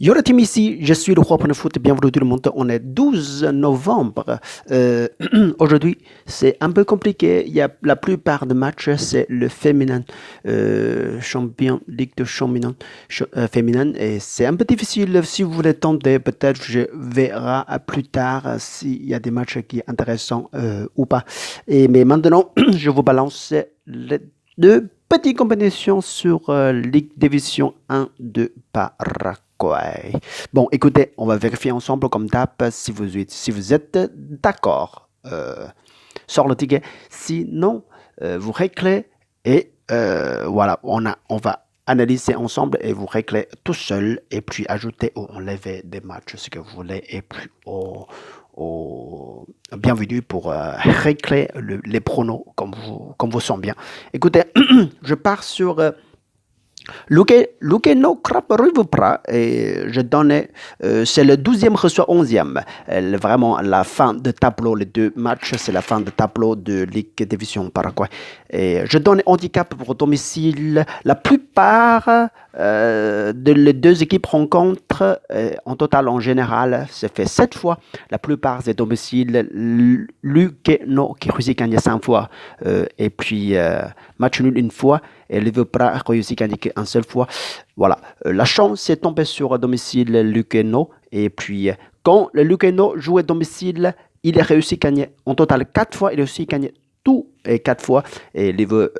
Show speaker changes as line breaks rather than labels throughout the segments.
Yo la team ici, je suis le roi pour le foot, bienvenue tout le monde, on est 12 novembre. Aujourd'hui, c'est un peu compliqué, il y a la plupart des matchs, c'est le féminin, champion, Ligue de champion féminin, et c'est un peu difficile, si vous voulez tenter, peut-être je verrai plus tard s'il y a des matchs qui sont intéressants ou pas. Mais maintenant, je vous balance les deux petites compétitions sur Ligue Division 1 de Paraguay. Bon, écoutez, on va vérifier ensemble comme d'hab si vous êtes d'accord sur le ticket. Sinon, vous réglez et voilà, on va analyser ensemble et vous réglez tout seul et puis ajouter ou enlever des matchs, ce que vous voulez et puis bienvenue pour régler les pronos comme vous sentez bien. Écoutez, je pars sur Luque no crap arrive pas et je donnais, c'est le 12e reçoit 11e. Vraiment la fin de tableau, les deux matchs, c'est la fin de tableau de Ligue Division Paraguay. Et je donne handicap pour domicile. La plupart de les deux équipes rencontrent en total en général, c'est fait 7 fois. La plupart des domiciles, Luque no qui réussit à gagner 5 fois et puis match nul une fois. Et Liverpool a réussi à gagner qu'une seule fois. Voilà. La chance est tombée sur domicile Luceno. Et puis, quand le Luceno jouait domicile, il a réussi à gagner en total 4 fois. Il a réussi à gagner tout et 4 fois. Et Liverpool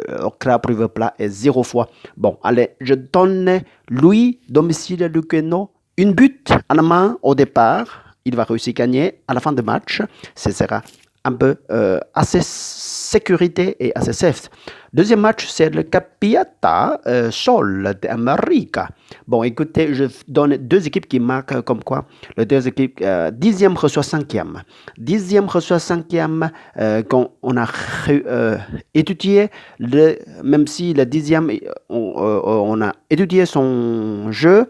est 0 fois. Bon, allez, je donne lui, domicile Luceno, une but à la main au départ. Il va réussir à gagner à la fin du match. Ce sera un peu assez sécurité et assez safe. Deuxième match, c'est le Capiata Sol d'Amérique. Bon, écoutez, je donne deux équipes qui marquent comme quoi. Les deux équipes, 10e reçoit 5e. 10e reçoit 5e, quand on a étudié, même si le 10e, on a étudié son jeu,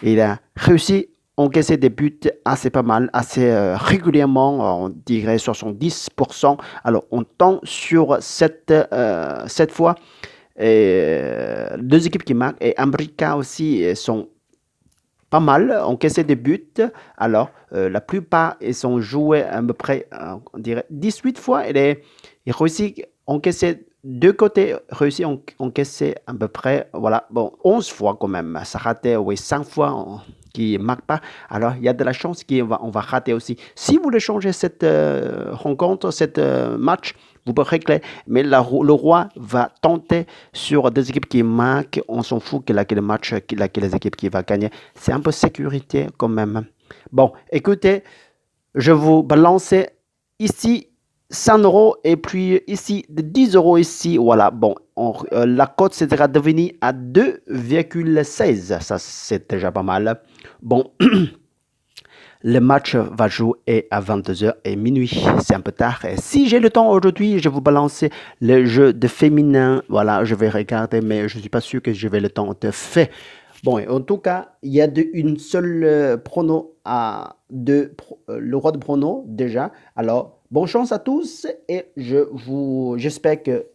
il a réussi encaisser des buts assez pas mal, assez régulièrement, on dirait 70%. Alors, on tend sur cette fois. Et, deux équipes qui marquent. Et América aussi sont pas mal encaissé des buts. Alors, la plupart, ils sont joués à peu près, on dirait, 18 fois. Il réussit à encaisser deux côtés, réussit à encaisser à peu près, voilà, bon, 11 fois quand même. Ça raté, oui, 5 fois qui ne marque pas. Alors, il y a de la chance qu'on va rater aussi. Si vous voulez changer cette rencontre, cette match, vous pouvez régler. Mais le roi va tenter sur des équipes qui marquent. On s'en fout quel match, laquelle équipe qui va gagner. C'est un peu sécurité quand même. Bon, écoutez, je vous balance ici 100 euros et puis ici 10 euros ici. Voilà, bon, la cote sera devenue à 2,16. Ça, c'est déjà pas mal. Bon. Le match va jouer à 22h et minuit. C'est un peu tard. Et si j'ai le temps aujourd'hui, je vais vous balancer le jeu de féminin. Voilà, je vais regarder, mais je ne suis pas sûr que je vais le temps de faire. Bon, en tout cas, il y a une seule prono le roi de prono déjà. Alors, bonne chance à tous et j'espère que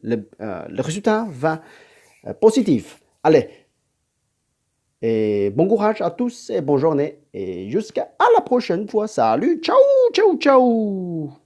le résultat va positif. Allez. Et bon courage à tous et bonne journée. Et jusqu'à la prochaine fois. Salut, ciao, ciao, ciao.